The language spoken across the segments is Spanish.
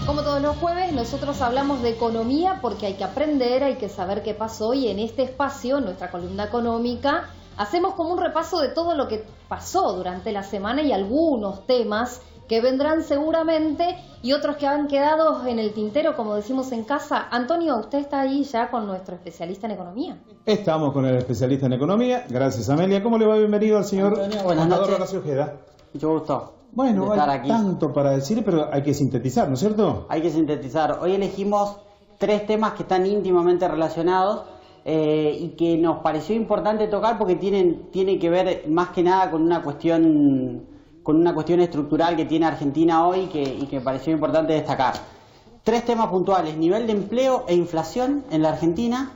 Como todos los jueves, nosotros hablamos de economía porque hay que aprender, hay que saber qué pasó, y en este espacio, en nuestra columna económica, hacemos como un repaso de todo lo que pasó durante la semana y algunos temas que vendrán seguramente y otros que han quedado en el tintero, como decimos en casa. Antonio, usted está ahí ya con nuestro especialista en economía. Estamos con el especialista en economía. Gracias, Amelia. ¿Cómo le va? Bienvenido al señor Antonio, buenas noches. Horacio Ojeda. Mucho gusto. Bueno, hay tanto para decir, pero hay que sintetizar, ¿no es cierto? Hay que sintetizar. Hoy elegimos 3 temas que están íntimamente relacionados y que nos pareció importante tocar porque tiene que ver más que nada con una cuestión estructural que tiene Argentina hoy y que pareció importante destacar. 3 temas puntuales: nivel de empleo e inflación en la Argentina.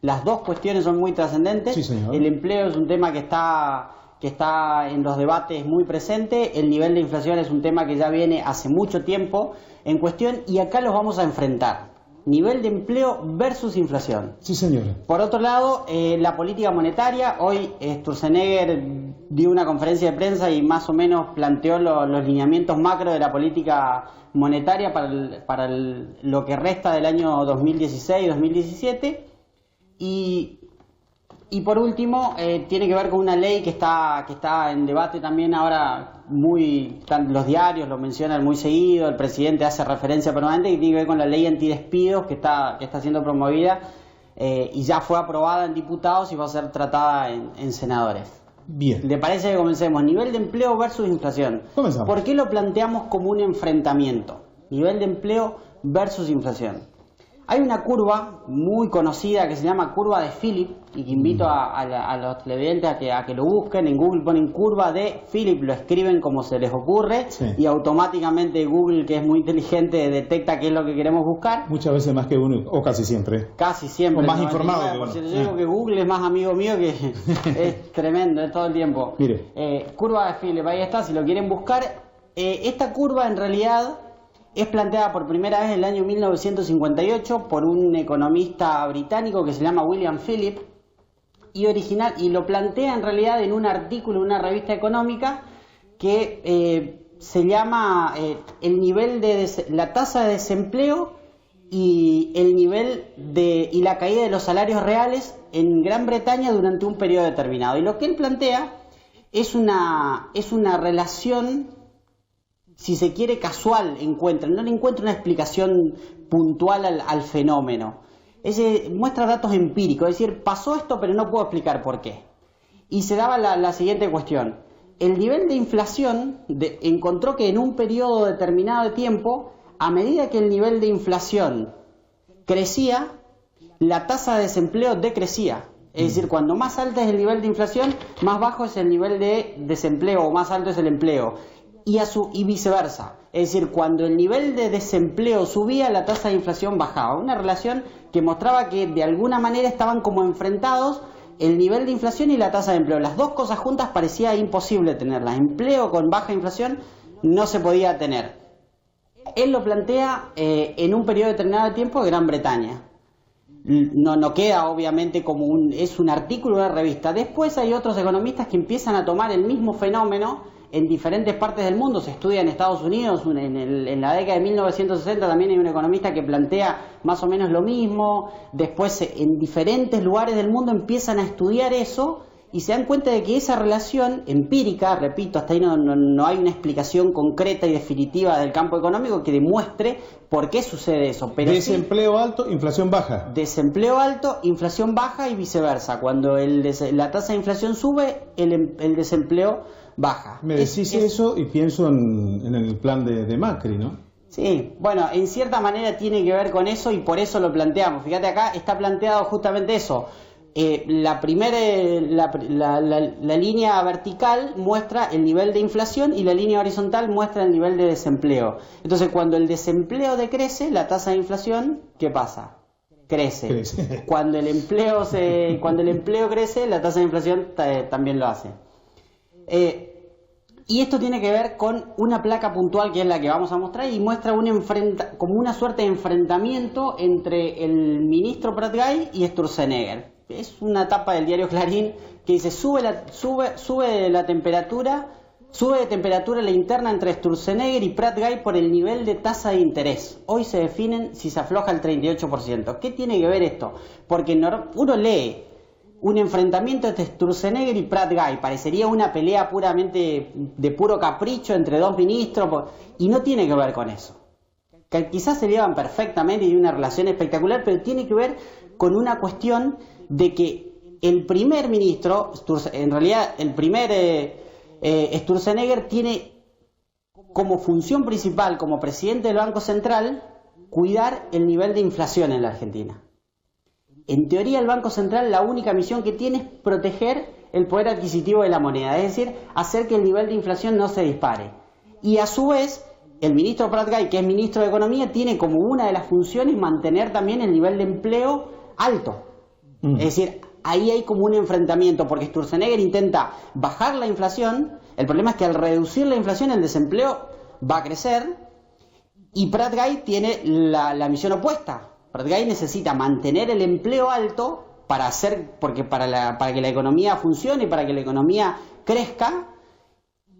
Las dos cuestiones son muy trascendentes. Sí, señor. El empleo es un tema que está en los debates muy presente. El nivel de inflación es un tema que ya viene hace mucho tiempo en cuestión y acá los vamos a enfrentar. Nivel de empleo versus inflación. Sí, señor. Por otro lado, la política monetaria. Hoy Sturzenegger dio una conferencia de prensa y más o menos planteó los lineamientos macro de la política monetaria para lo que resta del año 2016-2017. Y por último, tiene que ver con una ley que está en debate también ahora, los diarios lo mencionan muy seguido, el presidente hace referencia permanente, que tiene que ver con la ley antidespidos que está siendo promovida y ya fue aprobada en diputados y va a ser tratada en senadores. Bien. ¿Le parece que comencemos? Nivel de empleo versus inflación. Comenzamos. ¿Por qué lo planteamos como un enfrentamiento? Nivel de empleo versus inflación. Hay una curva muy conocida que se llama curva de Philip y que invito a los televidentes a que lo busquen. En Google ponen curva de Philip, lo escriben como se les ocurre, sí, y automáticamente Google, que es muy inteligente, detecta qué es lo que queremos buscar. Muchas veces más que uno, o casi siempre. Casi siempre. O más informado que uno. Yo digo que Google es más amigo mío que es tremendo, es todo el tiempo. Mire. Curva de Philip, ahí está, si lo quieren buscar. Esta curva en realidad es planteada por primera vez en el año 1958 por un economista británico que se llama William Philip y lo plantea en realidad en un artículo en una revista económica que se llama el nivel de la tasa de desempleo y el nivel y la caída de los salarios reales en Gran Bretaña durante un periodo determinado. Y lo que él plantea es una relación, si se quiere, casual, no le encuentra una explicación puntual al fenómeno. Muestra datos empíricos, es decir, pasó esto pero no puedo explicar por qué. Y se daba la siguiente cuestión. El nivel de inflación encontró que en un periodo determinado de tiempo, a medida que el nivel de inflación crecía, la tasa de desempleo decrecía. Es decir, cuando más alta es el nivel de inflación, más bajo es el nivel de desempleo o más alto es el empleo. Y viceversa, es decir, cuando el nivel de desempleo subía, la tasa de inflación bajaba. Una relación que mostraba que de alguna manera estaban como enfrentados el nivel de inflación y la tasa de empleo. Las dos cosas juntas parecía imposible tenerlas. Empleo con baja inflación no se podía tener. Él lo plantea en un periodo determinado de tiempo de Gran Bretaña. No queda obviamente es un artículo de una revista. Después hay otros economistas que empiezan a tomar el mismo fenómeno en diferentes partes del mundo. Se estudia en Estados Unidos, en la década de 1960 también hay un economista que plantea más o menos lo mismo. Después en diferentes lugares del mundo empiezan a estudiar eso y se dan cuenta de que esa relación empírica, repito, hasta ahí no hay una explicación concreta y definitiva del campo económico que demuestre por qué sucede eso. Pero desempleo alto, inflación baja. Desempleo alto, inflación baja y viceversa. Cuando la tasa de inflación sube, el desempleo baja. Me decís eso y pienso en el plan de Macri, ¿no? Sí, bueno, en cierta manera tiene que ver con eso y por eso lo planteamos. Fíjate, acá está planteado justamente eso. La línea vertical muestra el nivel de inflación y la línea horizontal muestra el nivel de desempleo. Entonces, cuando el desempleo decrece, la tasa de inflación, ¿qué pasa? Crece. Cuando el empleo crece, la tasa de inflación también lo hace. Y esto tiene que ver con una placa puntual que es la que vamos a mostrar y muestra como una suerte de enfrentamiento entre el ministro Pratgay y Sturzenegger. Es una tapa del diario Clarín que dice sube la temperatura Sube de temperatura la interna entre Sturzenegger y Prat-Gay por el nivel de tasa de interés. Hoy se definen si se afloja el 38%. ¿Qué tiene que ver esto? Porque uno lee un enfrentamiento entre Sturzenegger y Prat-Gay. Parecería una pelea puramente de puro capricho entre dos ministros y no tiene que ver con eso. Que quizás se llevan perfectamente y hay una relación espectacular, pero tiene que ver con una cuestión de que el primer ministro, en realidad el primer Sturzenegger tiene como función principal, como presidente del Banco Central, cuidar el nivel de inflación en la Argentina. En teoría, el Banco Central la única misión que tiene es proteger el poder adquisitivo de la moneda, es decir, hacer que el nivel de inflación no se dispare. Y a su vez, el ministro Prat-Gay, que es ministro de Economía, tiene como una de las funciones mantener también el nivel de empleo alto. Es decir, ahí hay como un enfrentamiento, porque Sturzenegger intenta bajar la inflación. El problema es que al reducir la inflación el desempleo va a crecer y Prat-Gay tiene la misión opuesta. Prat-Gay necesita mantener el empleo alto para que la economía funcione y para que la economía crezca.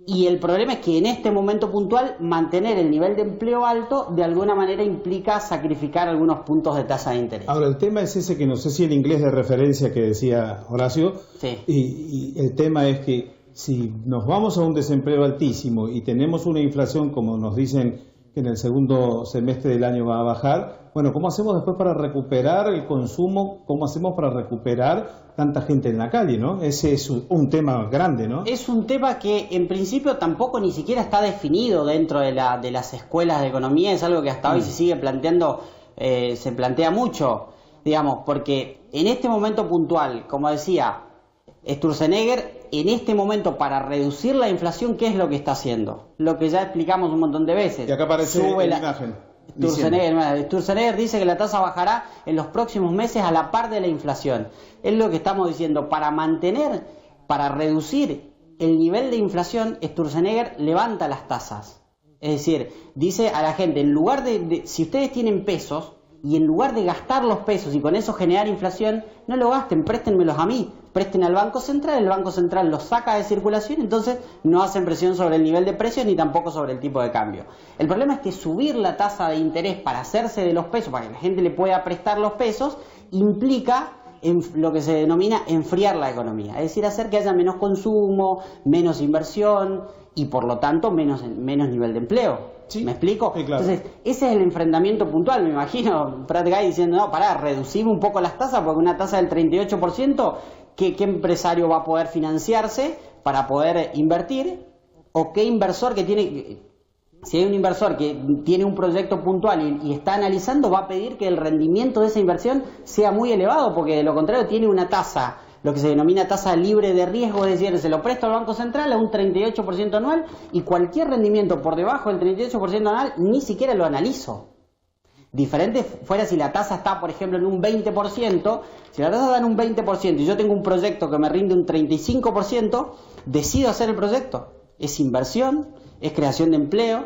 Y el problema es que en este momento puntual mantener el nivel de empleo alto de alguna manera implica sacrificar algunos puntos de tasa de interés. Ahora, el tema es ese que no sé si el inglés de referencia que decía Horacio, sí. y el tema es que si nos vamos a un desempleo altísimo y tenemos una inflación, como nos dicen que en el segundo semestre del año va a bajar, bueno, ¿cómo hacemos después para recuperar el consumo? ¿Cómo hacemos para recuperar tanta gente en la calle, no? Ese es un tema grande, ¿no? Es un tema que en principio tampoco ni siquiera está definido dentro de las escuelas de economía, es algo que hasta hoy se sigue planteando, se plantea mucho, digamos, porque en este momento puntual, como decía Sturzenegger, en este momento para reducir la inflación, ¿qué es lo que está haciendo? Lo que ya explicamos un montón de veces. Y acá aparece la imagen. Sturzenegger dice que la tasa bajará en los próximos meses a la par de la inflación. Es lo que estamos diciendo. Para reducir el nivel de inflación, Sturzenegger levanta las tasas. Es decir, dice a la gente, en lugar si ustedes tienen pesos, y en lugar de gastar los pesos y con eso generar inflación, no lo gasten, préstenmelos a mí, presten al Banco Central, el Banco Central los saca de circulación, entonces no hacen presión sobre el nivel de precios ni tampoco sobre el tipo de cambio. El problema es que subir la tasa de interés para hacerse de los pesos, para que la gente le pueda prestar los pesos, implica lo que se denomina enfriar la economía, es decir, hacer que haya menos consumo, menos inversión y por lo tanto menos nivel de empleo. Sí. ¿Me explico? Sí, claro. Entonces, ese es el enfrentamiento puntual. Me imagino Prat-Gay diciendo, no, pará, reducimos un poco las tasas, porque una tasa del 38%, ¿qué empresario va a poder financiarse para poder invertir? ¿O qué inversor que tiene... Si hay un inversor que tiene un proyecto puntual y está analizando, va a pedir que el rendimiento de esa inversión sea muy elevado, porque de lo contrario tiene una tasa, lo que se denomina tasa libre de riesgo, es decir, se lo presta al Banco Central a un 38% anual y cualquier rendimiento por debajo del 38% anual ni siquiera lo analizo. Diferente fuera si la tasa está, por ejemplo, en un 20%, si la tasa está en un 20% y yo tengo un proyecto que me rinde un 35%, decido hacer el proyecto. Es inversión, es creación de empleo,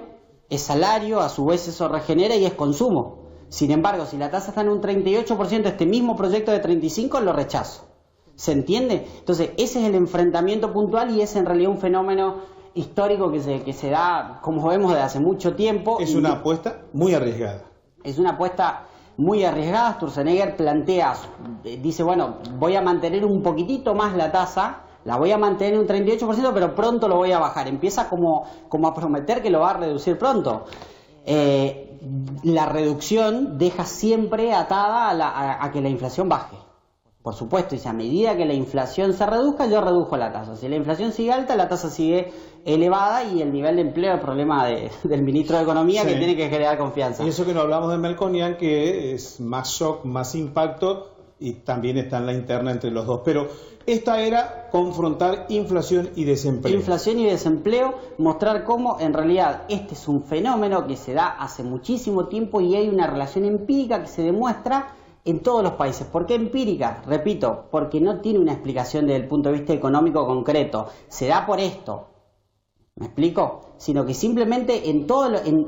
es salario, a su vez eso regenera y es consumo. Sin embargo, si la tasa está en un 38%, este mismo proyecto de 35% lo rechazo. ¿Se entiende? Entonces, ese es el enfrentamiento puntual y es en realidad un fenómeno histórico que se da, como vemos, desde hace mucho tiempo. Es una apuesta muy arriesgada. Es una apuesta muy arriesgada. Sturzenegger dice, bueno, voy a mantener un poquitito más la tasa, la voy a mantener en un 38%, pero pronto lo voy a bajar. Empieza como a prometer que lo va a reducir pronto. La reducción deja siempre atada a que la inflación baje. Por supuesto, y a medida que la inflación se reduzca, yo redujo la tasa. Si la inflación sigue alta, la tasa sigue elevada y el nivel de empleo es el problema del ministro de Economía, sí, que tiene que generar confianza. Y eso que no hablamos de Melconian, que es más shock, más impacto, y también está en la interna entre los dos. Pero esta era confrontar inflación y desempleo. Inflación y desempleo, mostrar cómo en realidad este es un fenómeno que se da hace muchísimo tiempo y hay una relación empírica que se demuestra en todos los países. ¿Por qué empírica? Repito, porque no tiene una explicación desde el punto de vista económico concreto. Se da por esto. ¿Me explico? Sino que simplemente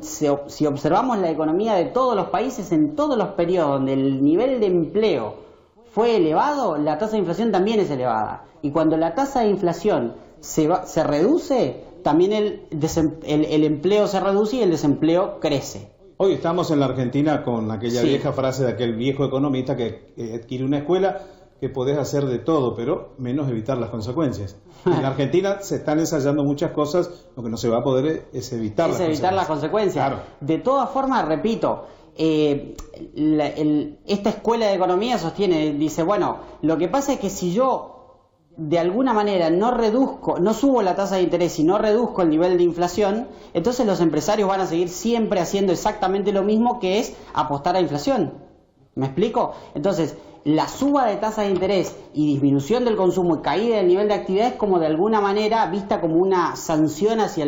si observamos la economía de todos los países, en todos los periodos donde el nivel de empleo fue elevado, la tasa de inflación también es elevada. Y cuando la tasa de inflación se reduce, también el empleo se reduce y el desempleo crece. Hoy estamos en la Argentina con aquella Sí. vieja frase de aquel viejo economista que adquiere una escuela que podés hacer de todo, pero menos evitar las consecuencias. En la Argentina se están ensayando muchas cosas, lo que no se va a poder es evitar las consecuencias. Claro. De todas formas, repito, esta escuela de economía dice, bueno, lo que pasa es que si yo de alguna manera no subo la tasa de interés y no reduzco el nivel de inflación, entonces los empresarios van a seguir siempre haciendo exactamente lo mismo, que es apostar a inflación. ¿Me explico? Entonces, la suba de tasas de interés y disminución del consumo y caída del nivel de actividad es como de alguna manera vista como una sanción hacia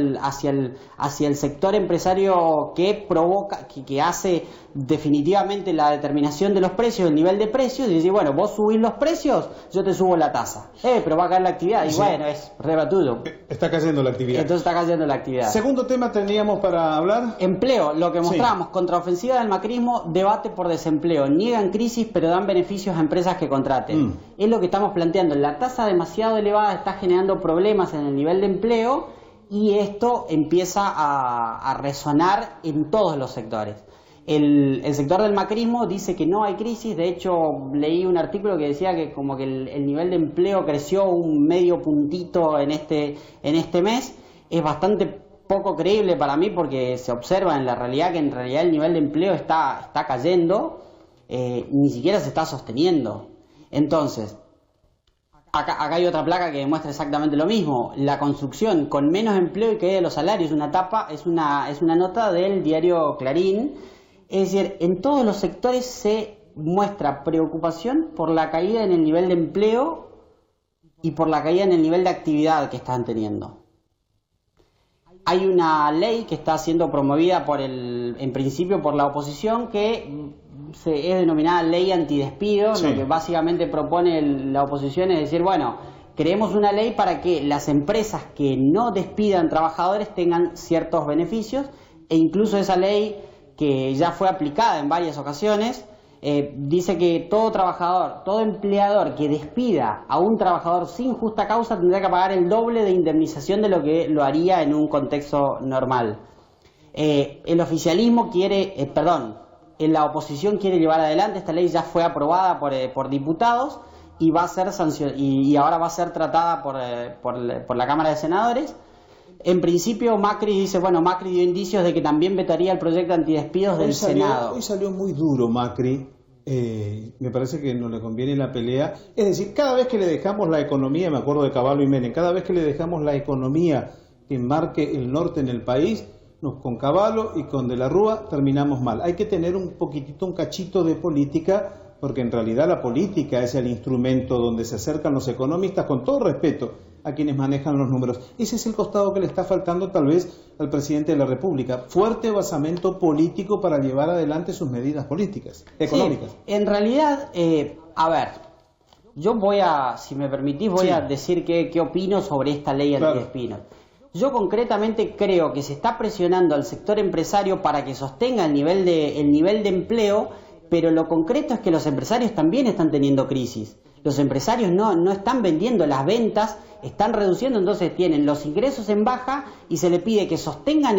el sector empresario que provoca, que hace definitivamente la determinación de los precios, el nivel de precios, y decir, bueno, vos subís los precios, yo te subo la tasa. Pero va a caer la actividad, y sí. bueno, es rebatudo. Está cayendo la actividad. Entonces está cayendo la actividad. Segundo tema teníamos para hablar. Empleo, lo que Sí. mostramos, contraofensiva del macrismo, debate por desempleo, niegan crisis pero dan beneficios a empresas que contraten. Es lo que estamos planteando, la tasa demasiado elevada está generando problemas en el nivel de empleo y esto empieza a resonar en todos los sectores. El sector del macrismo dice que no hay crisis, de hecho leí un artículo que decía que como que el nivel de empleo creció un medio puntito en este mes. Es bastante poco creíble para mí porque se observa en la realidad que en realidad el nivel de empleo está cayendo, ni siquiera se está sosteniendo. Entonces, acá hay otra placa que demuestra exactamente lo mismo. La construcción con menos empleo y caída de los salarios, es una nota del diario Clarín. Es decir, en todos los sectores se muestra preocupación por la caída en el nivel de empleo y por la caída en el nivel de actividad que están teniendo. Hay una ley que está siendo promovida en principio por la oposición que es denominada ley antidespido. Sí. Lo que básicamente propone la oposición es decir, bueno, creemos una ley para que las empresas que no despidan trabajadores tengan ciertos beneficios, e incluso esa ley, que ya fue aplicada en varias ocasiones, dice que todo empleador que despida a un trabajador sin justa causa tendrá que pagar el doble de indemnización de lo que lo haría en un contexto normal. El oficialismo la oposición quiere llevar adelante esta ley, ya fue aprobada por diputados y va a ser y ahora va a ser tratada por la Cámara de Senadores. En principio Macri dio indicios de que también vetaría el proyecto antidespidos del Senado. Hoy salió muy duro Macri, me parece que no le conviene la pelea. Es decir, cada vez que le dejamos la economía, me acuerdo de Cavallo y Menem, cada vez que le dejamos la economía que marque el norte en el país, con Cavallo y con De la Rúa terminamos mal. Hay que tener un cachito de política, porque en realidad la política es el instrumento donde se acercan los economistas, con todo respeto a quienes manejan los números. Ese es el costado que le está faltando tal vez al presidente de la República, fuerte basamento político para llevar adelante sus medidas políticas, económicas. Sí, en realidad, yo si me permitís, voy a decir qué opino sobre esta ley antidespidos. Yo concretamente creo que se está presionando al sector empresario para que sostenga el nivel de empleo, pero lo concreto es que los empresarios también están teniendo crisis. Los empresarios no están vendiendo, las ventas están reduciendo, entonces tienen los ingresos en baja y se le pide que sostengan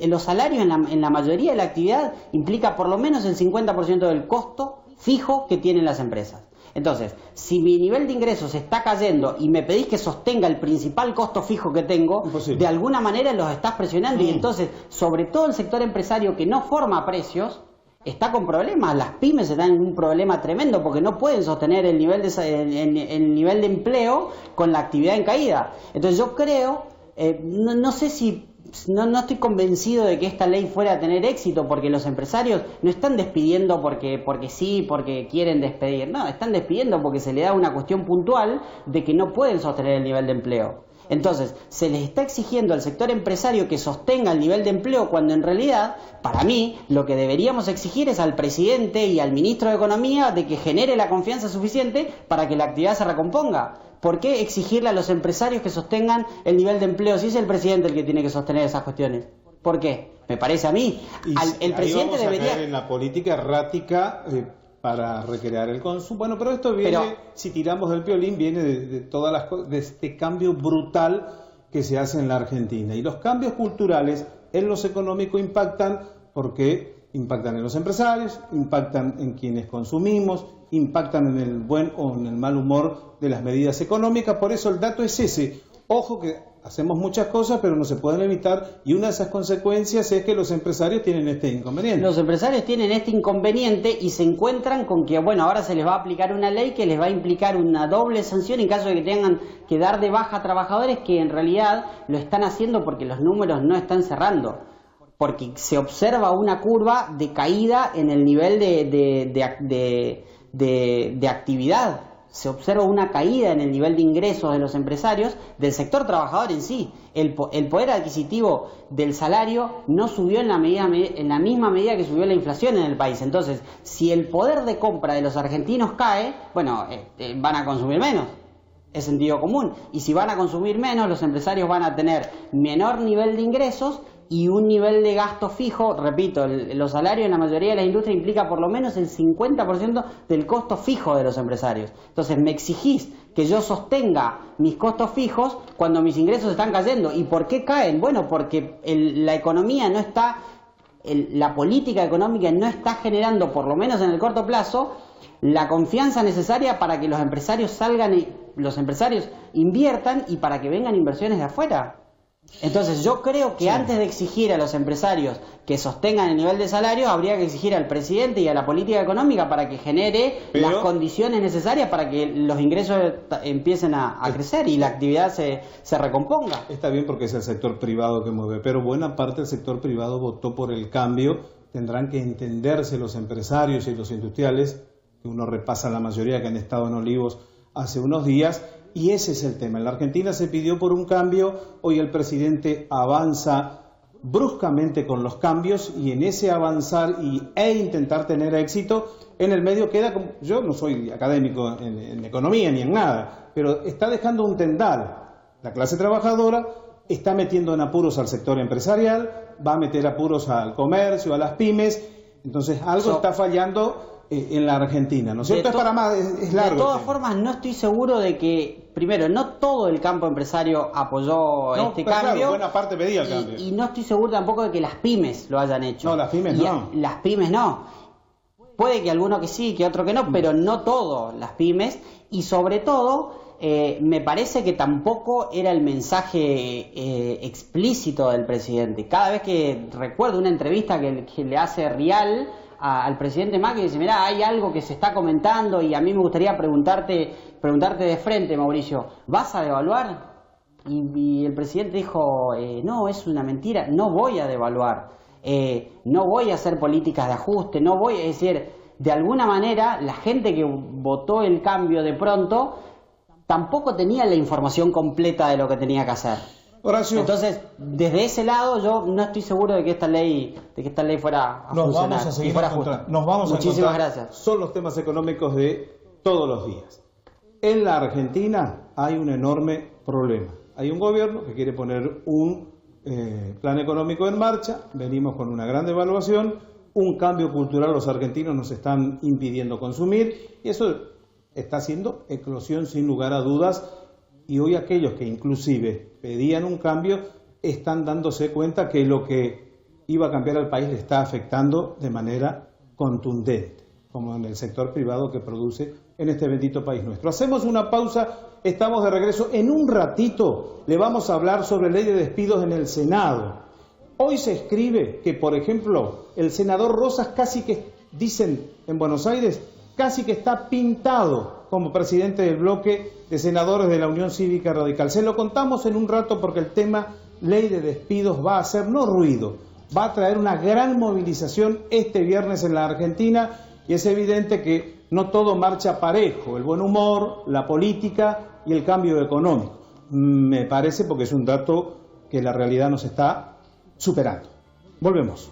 los salarios en la mayoría de la actividad, implica por lo menos el 50% del costo fijo que tienen las empresas. Entonces, si mi nivel de ingresos está cayendo y me pedís que sostenga el principal costo fijo que tengo, imposible. De alguna manera los estás presionando y entonces, sobre todo el sector empresario que no forma precios, está con problemas. Las pymes están en un problema tremendo porque no pueden sostener el nivel de empleo con la actividad en caída. Entonces yo creo, no estoy convencido de que esta ley fuera a tener éxito, porque los empresarios no están despidiendo porque quieren despedir, no, están despidiendo porque se le da una cuestión puntual de que no pueden sostener el nivel de empleo. Entonces, se les está exigiendo al sector empresario que sostenga el nivel de empleo, cuando en realidad, para mí, lo que deberíamos exigir es al presidente y al ministro de Economía de que genere la confianza suficiente para que la actividad se recomponga. ¿Por qué exigirle a los empresarios que sostengan el nivel de empleo si es el presidente el que tiene que sostener esas cuestiones? ¿Por qué? Me parece a mí. El presidente debería... caer en la política errática para recrear el consumo. Bueno, pero esto viene, si tiramos del violín, viene de todas las cosas, de este cambio brutal que se hace en la Argentina. Y los cambios culturales en lo económico impactan porque impactan en los empresarios, impactan en quienes consumimos, impactan en el buen o en el mal humor de las medidas económicas. Por eso el dato es ese. Ojo que hacemos muchas cosas, pero no se pueden evitar, y una de esas consecuencias es que los empresarios tienen este inconveniente. Los empresarios tienen este inconveniente y se encuentran con que, bueno, ahora se les va a aplicar una ley que les va a implicar una doble sanción en caso de que tengan que dar de baja a trabajadores que en realidad lo están haciendo porque los números no están cerrando, porque se observa una curva de caída en el nivel de actividad. Se observa una caída en el nivel de ingresos de los empresarios, del sector trabajador en sí. El poder adquisitivo del salario no subió en la misma medida que subió la inflación en el país. Entonces, si el poder de compra de los argentinos cae, bueno, van a consumir menos. Es sentido común. Y si van a consumir menos, los empresarios van a tener menor nivel de ingresos y un nivel de gasto fijo. Repito, los salarios en la mayoría de la industria implica por lo menos el 50% del costo fijo de los empresarios. Entonces me exigís que yo sostenga mis costos fijos cuando mis ingresos están cayendo. ¿Y por qué caen? Bueno, porque la economía no está, la política económica no está generando, por lo menos en el corto plazo, la confianza necesaria para que los empresarios los empresarios inviertan y para que vengan inversiones de afuera. Entonces yo creo que antes de exigir a los empresarios que sostengan el nivel de salario, habría que exigir al presidente y a la política económica para que genere las condiciones necesarias para que los ingresos empiecen a crecer y la actividad se recomponga. Está bien porque es el sector privado que mueve, pero buena parte del sector privado votó por el cambio. Tendrán que entenderse los empresarios y los industriales, que uno repasa la mayoría que han estado en Olivos hace unos días. Y ese es el tema. En la Argentina se pidió por un cambio, hoy el presidente avanza bruscamente con los cambios y en ese avanzar e intentar tener éxito, en el medio queda, como, yo no soy académico en economía ni en nada, pero está dejando un tendal. La clase trabajadora está metiendo en apuros al sector empresarial, va a meter apuros al comercio, a las pymes, entonces algo está fallando en la Argentina, ¿no es cierto? Es para más, es largo. De todas formas, no estoy seguro de que, primero, no todo el campo empresario apoyó este cambio. Claro, buena parte pedía el cambio. Y no estoy seguro tampoco de que las pymes lo hayan hecho. No, las pymes no. Las pymes no. Puede que alguno que sí, que otro que no, pero no todo las pymes. Y sobre todo, me parece que tampoco era el mensaje explícito del presidente. Cada vez que recuerdo una entrevista que le hace Rial al presidente Macri, dice, mirá, hay algo que se está comentando y a mí me gustaría preguntarte de frente, Mauricio, ¿vas a devaluar? Y el presidente dijo, no, es una mentira, no voy a devaluar, no voy a hacer políticas de ajuste, no voy a decir, de alguna manera, la gente que votó el cambio de pronto tampoco tenía la información completa de lo que tenía que hacer. Horacio. Entonces, desde ese lado, yo no estoy seguro de que esta ley fuera a funcionar. Vamos a seguir y fuera justa. Nos vamos Muchísimas a encontrar. gracias. Son los temas económicos de todos los días. En la Argentina hay un enorme problema. Hay un gobierno que quiere poner un plan económico en marcha. Venimos con una gran devaluación, un cambio cultural. Los argentinos nos están impidiendo consumir y eso está haciendo eclosión sin lugar a dudas. Y hoy aquellos que inclusive pedían un cambio están dándose cuenta que lo que iba a cambiar al país le está afectando de manera contundente, como en el sector privado que produce en este bendito país nuestro. Hacemos una pausa, estamos de regreso. En un ratito le vamos a hablar sobre ley de despidos en el Senado. Hoy se escribe que, por ejemplo, el senador Rosas casi que, dicen en Buenos Aires, casi que está pintado como presidente del bloque de senadores de la Unión Cívica Radical. Se lo contamos en un rato porque el tema ley de despidos va a hacer no ruido, va a traer una gran movilización este viernes en la Argentina y es evidente que no todo marcha parejo, el buen humor, la política y el cambio económico. Me parece porque es un dato que la realidad nos está superando. Volvemos.